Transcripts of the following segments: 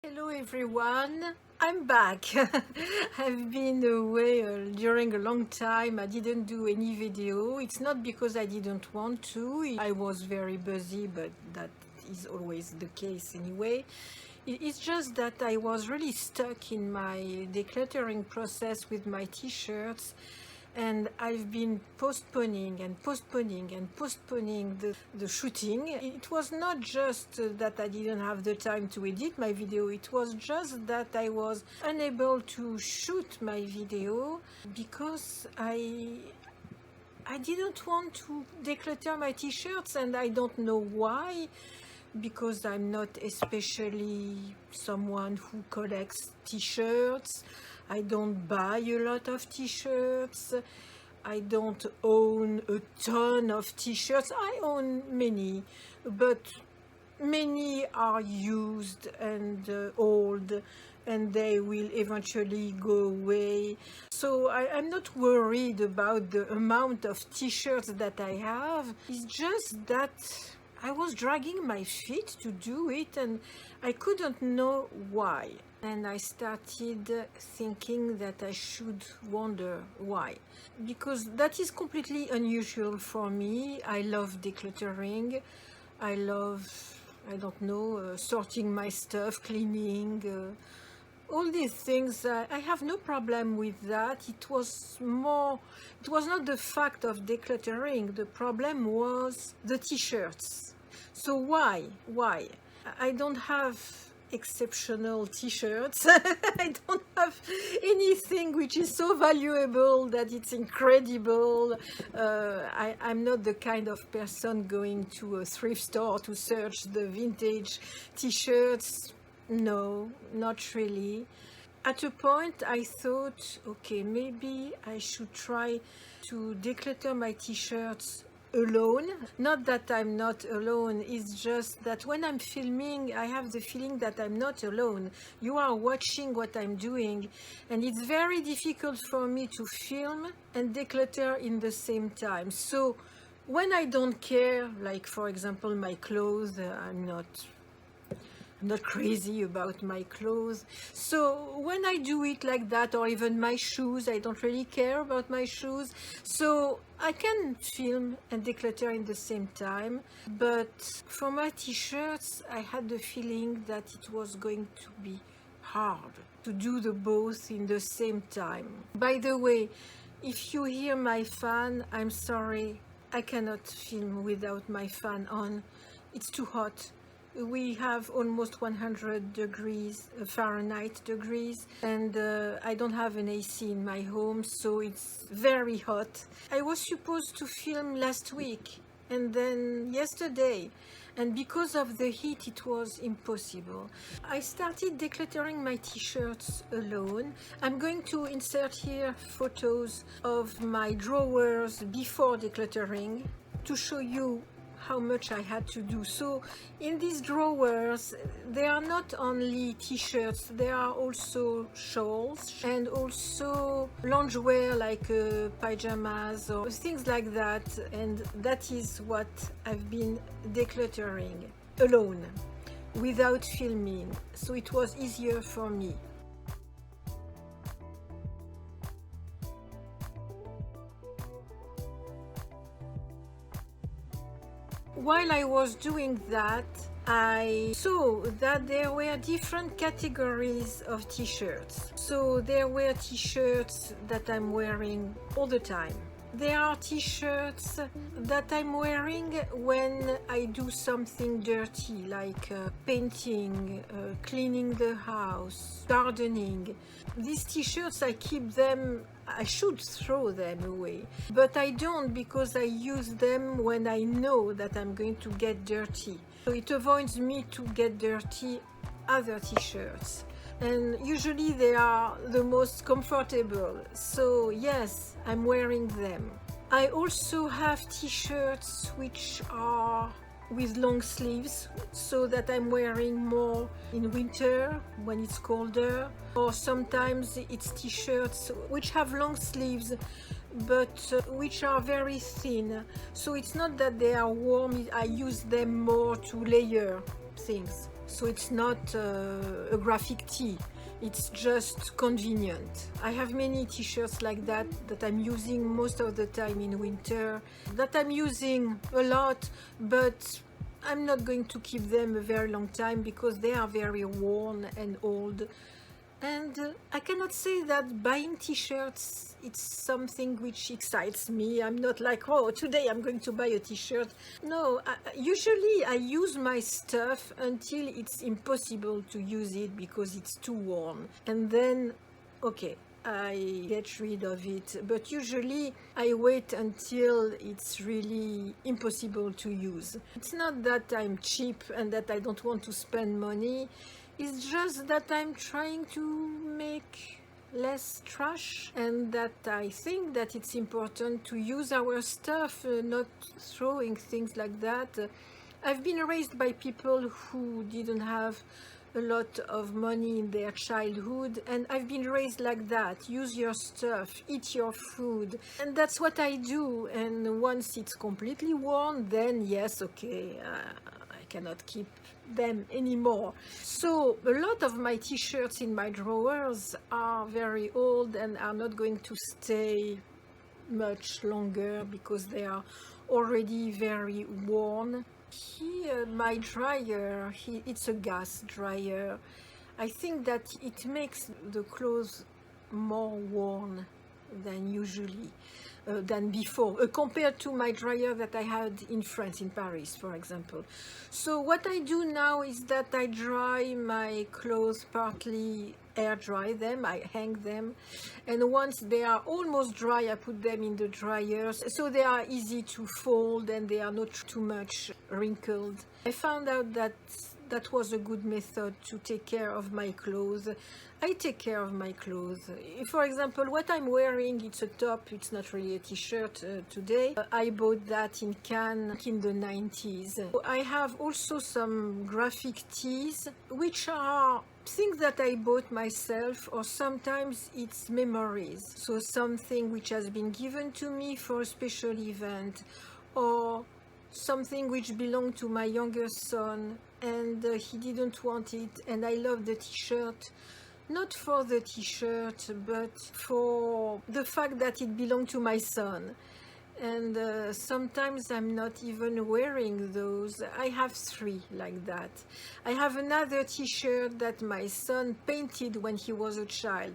Hello everyone, I'm back. I've been away during a long time. I didn't do any video. It's not because I didn't want to. I was very busy, but that is always the case anyway. It's just that I was really stuck in my decluttering process with my t-shirts, and I've been postponing and postponing and postponing the shooting. It was not just that I didn't have the time to edit my video, it was just that I was unable to shoot my video because I didn't want to declutter my t-shirts, and I don't know why, because I'm not especially someone who collects t-shirts. I don't buy a lot of t-shirts. I don't own a ton of t-shirts. I own many, but many are used and old, and they will eventually go away. So I'm not worried about the amount of t-shirts that I have. It's just that I was dragging my feet to do it, and I couldn't know why. And I started thinking that I should wonder why. Because that is completely unusual for me. I love decluttering. I love, I don't know, sorting my stuff, cleaning, all these things. I have no problem with that. It was not the fact of decluttering. The problem was the t-shirts. So why? I don't have exceptional t-shirts. I don't have anything which is so valuable that it's incredible. I'm not the kind of person going to a thrift store to search the vintage t-shirts. No, not really. At a point I thought, okay, maybe I should try to declutter my t-shirts alone. Not that I'm not alone, it's just that when I'm filming I have the feeling that I'm not alone. You are watching what I'm doing, and it's very difficult for me to film and declutter in the same time. So when I don't care, like for example my clothes, I'm not crazy about my clothes. So when I do it like that, or even my shoes, I don't really care about my shoes. So I can film and declutter in the same time. But for my t-shirts, I had the feeling that it was going to be hard to do the both in the same time. By the way, if you hear my fan, I'm sorry, I cannot film without my fan on. It's too hot. We have almost 100 degrees Fahrenheit degrees, and I don't have an AC in my home, so it's very hot. I was supposed to film last week and then yesterday, and because of the heat it was impossible. I started decluttering my t-shirts alone. I'm going to insert here photos of my drawers before decluttering to show you how much I had to do. So in these drawers there are not only t-shirts, there are also shawls and also loungewear like pajamas or things like that, and that is what I've been decluttering alone without filming, so it was easier for me. While I was doing that, I saw that there were different categories of t-shirts. So there were t-shirts that I'm wearing all the time. There are t-shirts that I'm wearing when I do something dirty, like painting, cleaning the house, gardening. These t-shirts, I keep them. I should throw them away, but I don't, because I use them when I know that I'm going to get dirty. So it avoids me to get dirty other t-shirts. And usually they are the most comfortable, so yes, I'm wearing them. I also have t-shirts which are with long sleeves, so that I'm wearing more in winter when it's colder, or sometimes it's t-shirts which have long sleeves but which are very thin, so it's not that they are warm, I use them more to layer things. So it's not a graphic tee, it's just convenient. I have many t-shirts like that I'm using most of the time in winter, that I'm using a lot, but I'm not going to keep them a very long time because they are very worn and old. And I cannot say that buying t-shirts, it's something which excites me. I'm not like, oh, today I'm going to buy a t-shirt. No, usually I use my stuff until it's impossible to use it because it's too worn. And then, okay, I get rid of it. But usually I wait until it's really impossible to use. It's not that I'm cheap and that I don't want to spend money. It's just that I'm trying to make less trash, and that I think that it's important to use our stuff, not throwing things like that. I've been raised by people who didn't have a lot of money in their childhood, and I've been raised like that. Use your stuff, eat your food, and that's what I do. And once it's completely worn, then yes, okay, I cannot keep them anymore. So a lot of my t-shirts in my drawers are very old and are not going to stay much longer because they are already very worn. Here my dryer, it's a gas dryer. I think that it makes the clothes more worn than usually, than before, compared to my dryer that I had in France, in Paris, for example. So what I do now is that I dry my clothes, partly air dry them, I hang them, and once they are almost dry, I put them in the dryer, so they are easy to fold and they are not too much wrinkled. I found out that that was a good method to take care of my clothes. I take care of my clothes. For example, what I'm wearing, it's a top, it's not really a t-shirt today. I bought that in Cannes in the 90s. I have also some graphic tees, which are things that I bought myself, or sometimes it's memories. So something which has been given to me for a special event, or something which belonged to my younger son and he didn't want it, and I love the t-shirt, not for the t-shirt but for the fact that it belonged to my son. And sometimes I'm not even wearing those. I have 3 like that. I have another t-shirt that my son painted when he was a child.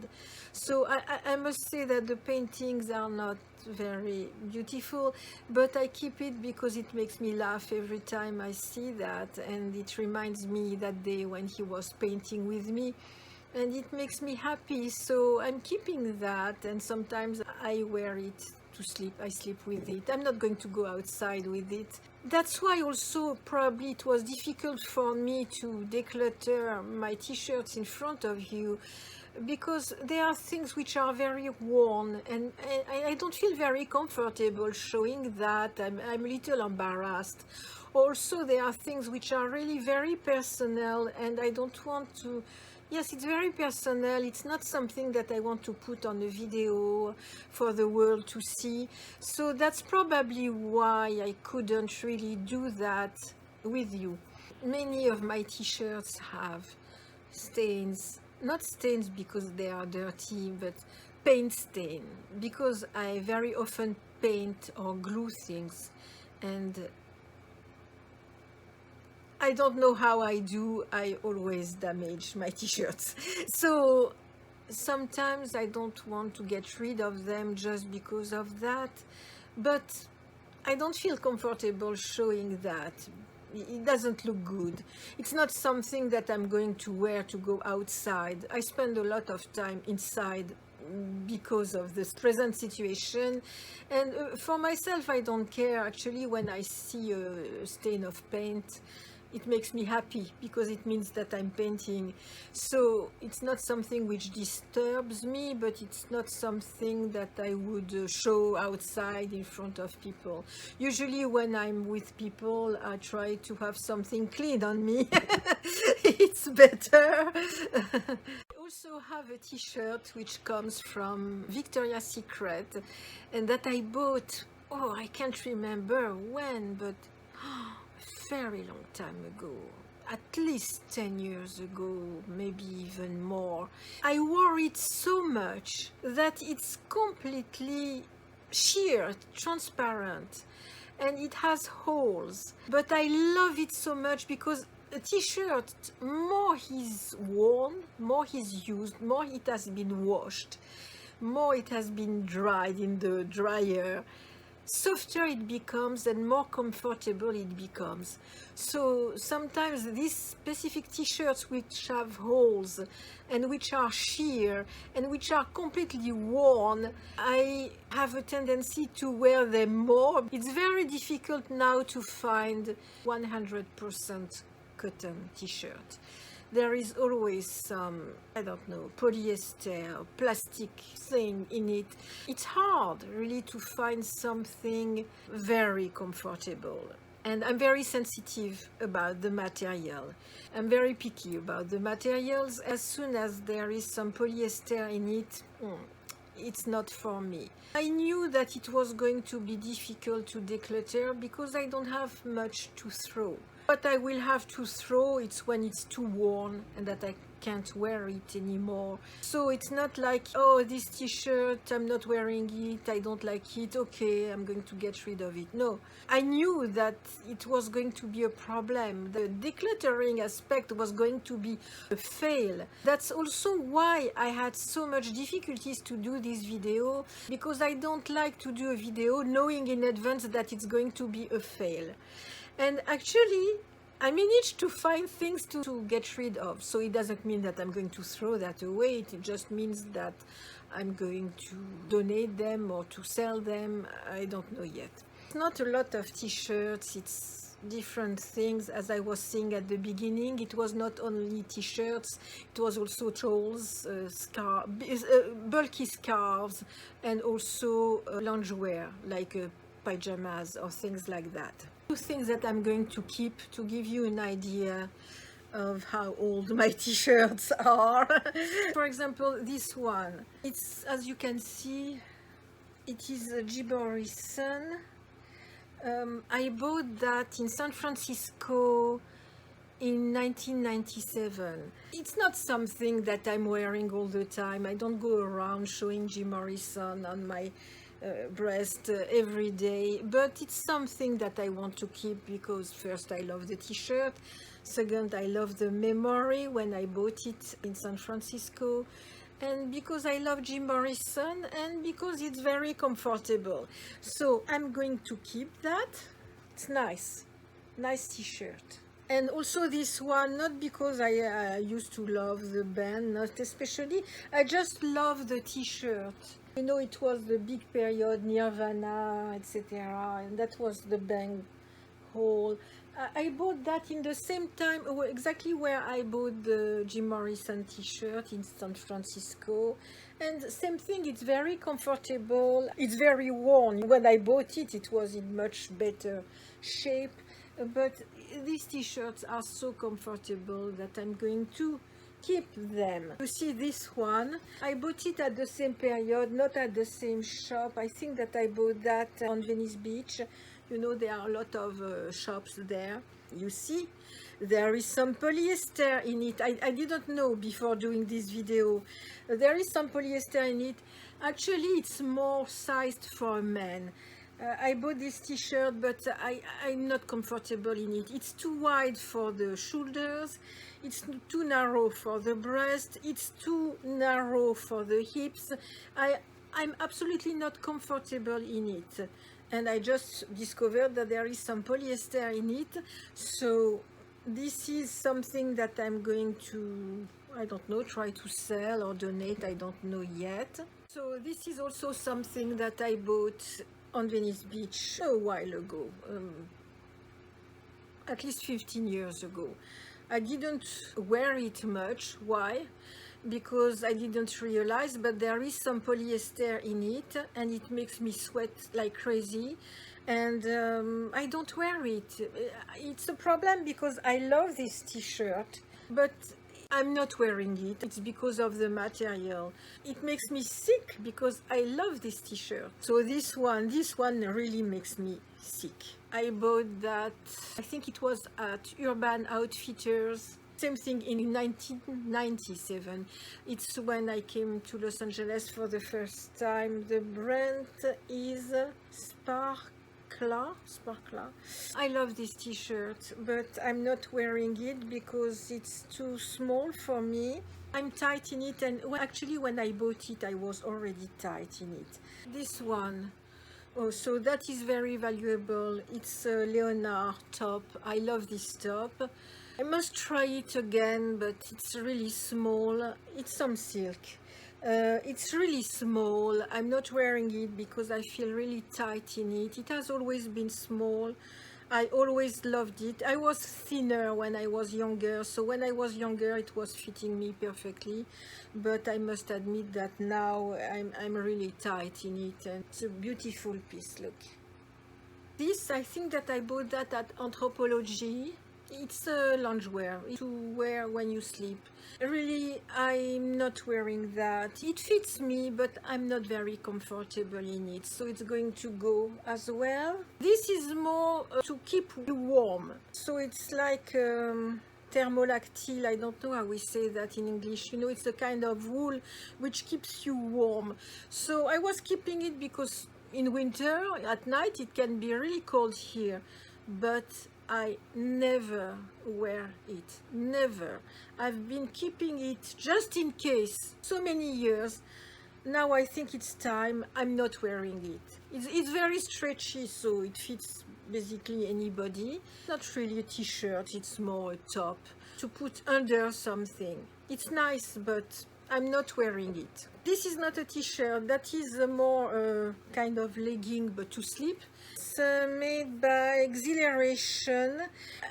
So I must say that the paintings are not very beautiful, but I keep it because it makes me laugh every time I see that, and it reminds me that day when he was painting with me, and it makes me happy. So I'm keeping that, and sometimes I wear it to sleep. I sleep with it. I'm not going to go outside with it. That's why also probably it was difficult for me to declutter my t-shirts in front of you, because there are things which are very worn, and I don't feel very comfortable showing that. I'm a little embarrassed. Also, there are things which are really very personal, and I don't want to. Yes, it's very personal. It's not something that I want to put on a video for the world to see. So that's probably why I couldn't really do that with you. Many of my t-shirts have stains. Not stains because they are dirty, but paint stain. Because I very often paint or glue things. And I don't know how I do, I always damage my t-shirts. So sometimes I don't want to get rid of them just because of that, but I don't feel comfortable showing that. It doesn't look good. It's not something that I'm going to wear to go outside. I spend a lot of time inside because of this present situation, and for myself I don't care actually. When I see a stain of paint, it makes me happy because it means that I'm painting. So it's not something which disturbs me, but it's not something that I would show outside in front of people. Usually when I'm with people, I try to have something clean on me. It's better. I also have a t-shirt which comes from Victoria's Secret, and that I bought, oh, I can't remember when, but very long time ago. at least 10 years ago, maybe even more. I wore it so much that it's completely sheer, transparent, and it has holes. But I love it so much because a t-shirt, more he's worn, more he's used, more it has been washed, more it has been dried in the dryer, softer it becomes and more comfortable it becomes. So sometimes these specific t-shirts which have holes and which are sheer and which are completely worn, I have a tendency to wear them more. It's very difficult now to find 100% cotton t-shirt. There is always some, I don't know, polyester, plastic thing in it. It's hard really to find something very comfortable. And I'm very sensitive about the material. I'm very picky about the materials. As soon as there is some polyester in it, it's not for me. I knew that it was going to be difficult to declutter because I don't have much to throw. What I will have to throw, it's when it's too worn and that I can't wear it anymore. So it's not like, oh, this t-shirt, I'm not wearing it, I don't like it, okay, I'm going to get rid of it. No, I knew that it was going to be a problem. The decluttering aspect was going to be a fail. That's also why I had so much difficulties to do this video, because I don't like to do a video knowing in advance that it's going to be a fail. And actually, I managed to find things to get rid of. So it doesn't mean that I'm going to throw that away. It just means that I'm going to donate them or to sell them. I don't know yet. It's not a lot of t-shirts. It's different things. As I was saying at the beginning, it was not only t-shirts. It was also towels, bulky scarves, and also loungewear like pajamas or things like that. Two things that I'm going to keep to give you an idea of how old my t-shirts are. For example, this one. It's, as you can see, it is a Gibori Sun. I bought that in San Francisco in 1997. It's not something that I'm wearing all the time. I don't go around showing Jim Morrison on my breast every day, but it's something that I want to keep because first I love the t-shirt, second I love the memory when I bought it in San Francisco, and because I love Jim Morrison and because it's very comfortable. So I'm going to keep that. It's nice t-shirt. And also this one, not because I used to love the band, not especially, I just love the t-shirt. You know, it was the big period, Nirvana, etc. And that was the Bang Hole. I bought that in the same time, exactly where I bought the Jim Morrison t-shirt in San Francisco. And same thing, it's very comfortable. It's very worn. When I bought it, it was in much better shape. But these t-shirts are so comfortable that I'm going to keep them. You see this one, I bought it at the same period, not at the same shop. I think that I bought that on Venice Beach. You know, there are a lot of shops there. You see, there is some polyester in it. I didn't know before doing this video. There is some polyester in it. Actually, it's more sized for men. I bought this t-shirt, but I'm not comfortable in it. It's too wide for the shoulders, it's too narrow for the breast, it's too narrow for the hips. I'm absolutely not comfortable in it. And I just discovered that there is some polyester in it. So this is something that I'm going to, I don't know, try to sell or donate, I don't know yet. So this is also something that I bought on Venice Beach a while ago, at least 15 years ago. I didn't wear it much. Why? Because I didn't realize, but there is some polyester in it and it makes me sweat like crazy, and I don't wear it. It's a problem because I love this t-shirt, but I'm not wearing it. It's because of the material. It makes me sick because I love this t-shirt. So this one really makes me sick. I bought that, I think it was at Urban Outfitters. Same thing in 1997. It's when I came to Los Angeles for the first time. The brand is Sparkla. I love this t-shirt, but I'm not wearing it because it's too small for me. I'm tight in it, and actually when I bought it I was already tight in it. This one, oh, so that is very valuable. It's a Leonard top. I love this top. I must try it again, but it's really small. It's some silk. It's really small. I'm not wearing it because I feel really tight in it. It has always been small. I always loved it. I was thinner when I was younger, so when I was younger it was fitting me perfectly, but I must admit that now I'm really tight in it, and it's a beautiful piece. Look, this, I think that I bought that at Anthropologie. It's a loungewear to wear when you sleep. Really, I'm not wearing that. It fits me, but I'm not very comfortable in it, so it's going to go as well. This is more to keep you warm, so it's like thermolactyle. I don't know how we say that in English. You know, it's a kind of wool which keeps you warm. So I was keeping it because in winter at night it can be really cold here, but I never wear it, never. I've been keeping it just in case so many years. Now I think it's time. I'm not wearing it. It's very stretchy, so it fits basically anybody. Not really a t-shirt, it's more a top to put under something. It's nice, but I'm not wearing it. This is not a t-shirt, that is a more kind of legging, but to sleep. It's made by Exhilaration.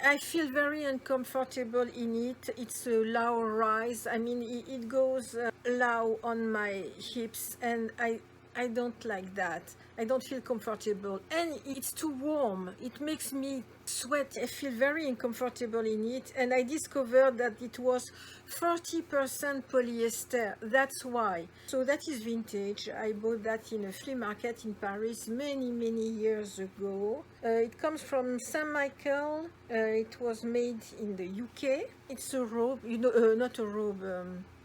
I feel very uncomfortable in it. It's a low rise. I mean, it goes low on my hips, and I don't like that. I don't feel comfortable, and it's too warm. It makes me sweat. I feel very uncomfortable in it, and I discovered that it was 40% polyester. That's why. So that is vintage. I bought that in a flea market in Paris many years ago. It comes from Saint Michael. It was made in the UK. It's a robe, you know, not a robe,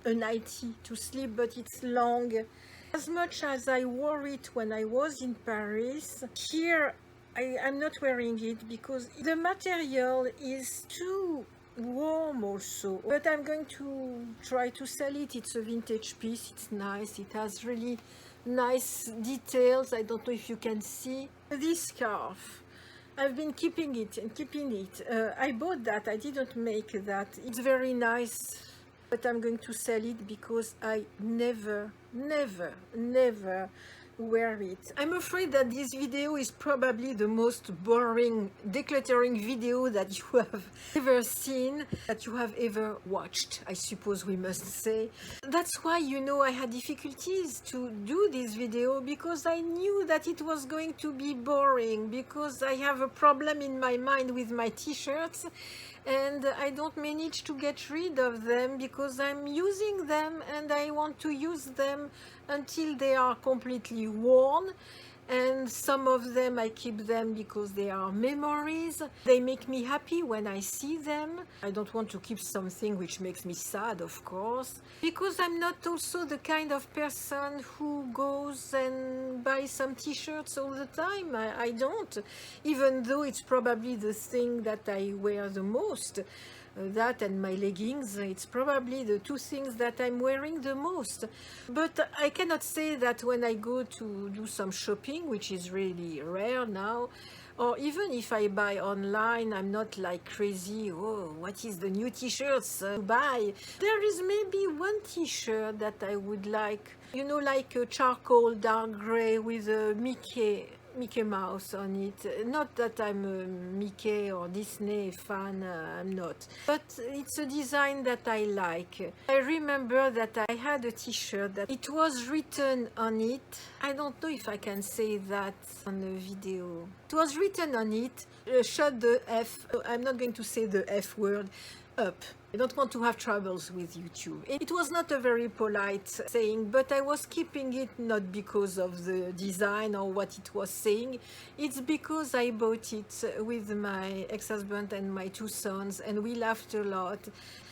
a nightie to sleep, but it's long. As much as I wore it when I was in Paris, here I'm not wearing it because the material is too warm also. But I'm going to try to sell it. It's a vintage piece. It's nice. It has really nice details. I don't know if you can see. This scarf, I've been keeping it and keeping it. I bought that. I didn't make that. It's very nice, but I'm going to sell it because I never wear it. I'm afraid that this video is probably the most boring decluttering video that you have ever seen, that you have ever watched, I suppose we must say. That's why, you know, I had difficulties to do this video, because I knew that it was going to be boring, because I have a problem in my mind with my t-shirts, and I don't manage to get rid of them because I'm using them and I want to use them until they are completely worn. And some of them I keep them because they are memories. They make me happy when I see them. I don't want to keep something which makes me sad, of course, because I'm not also the kind of person who goes and buys some t-shirts all the time. I don't, even though it's probably the thing that I wear the most. That and my leggings, it's probably the two things that I'm wearing the most. But I cannot say that when I go to do some shopping, which is really rare now, or even if I buy online, I'm not like crazy, oh, what is the new t-shirts to buy? There is maybe one t-shirt that I would like, you know, like a charcoal dark gray with a Mickey Mouse on it. Not that I'm a Mickey or Disney fan, I'm not. But it's a design that I like. I remember that I had a t-shirt that it was written on it. I don't know if I can say that on the video. It was written on it, shut the F. I'm not going to say the F word. up. I don't want to have troubles with YouTube. It was not a very polite saying, but I was keeping it not because of the design or what it was saying. It's because I bought it with my ex-husband and my 2 sons, and we laughed a lot.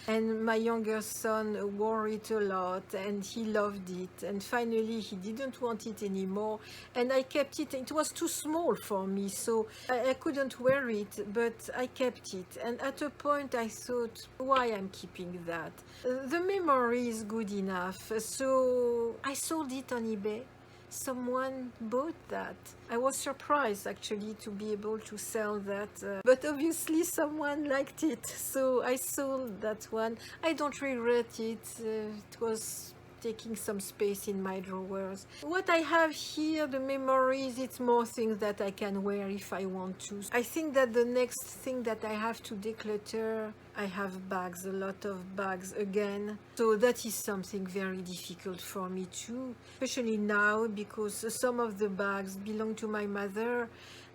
And my younger son wore it a lot and he loved it, and finally he didn't want it anymore, and I kept it. It was too small for me, so I couldn't wear it, but I kept it. And at a point I thought, why I'm keeping that? The memory is good enough, so I sold it on eBay. Someone bought that. I was surprised actually to be able to sell that, but obviously someone liked it, so I sold that one. I don't regret it. It was taking some space in my drawers. What I have here, the memories, it's more things that I can wear if I want to. I think that the next thing that I have to declutter, I have bags, a lot of bags again. So that is something very difficult for me too, especially now because some of the bags belong to my mother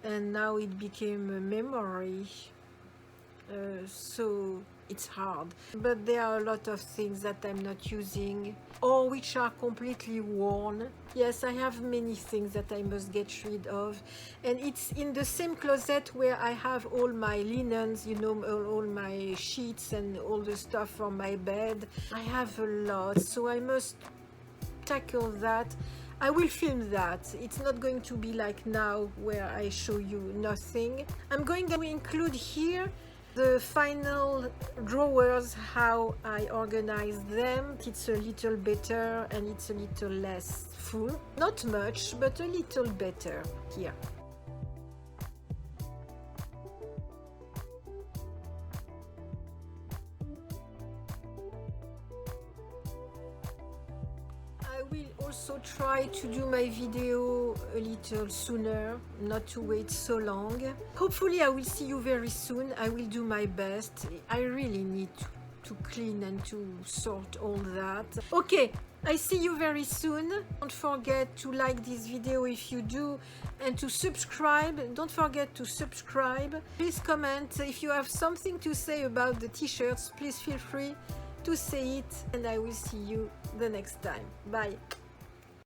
and now it became a memory. So it's hard, but there are a lot of things that I'm not using or which are completely worn. Yes, I have many things that I must get rid of, and it's in the same closet where I have all my linens, you know, all my sheets and all the stuff from my bed. I have a lot, so I must tackle that. I will film that. It's not going to be like now where I show you nothing. I'm going to include here the final drawers, how I organize them. It's a little better and it's a little less full. Not much, but a little better here. I will also try to do my video a little sooner, not to wait so long. Hopefully I will see you very soon. I will do my best. I really need to clean and to sort all that. Okay, I see you very soon. Don't forget to like this video if you do, and to subscribe. Don't forget to subscribe. Please comment. If you have something to say about the t-shirts, please feel free to say it, and I will see you the next time. Bye.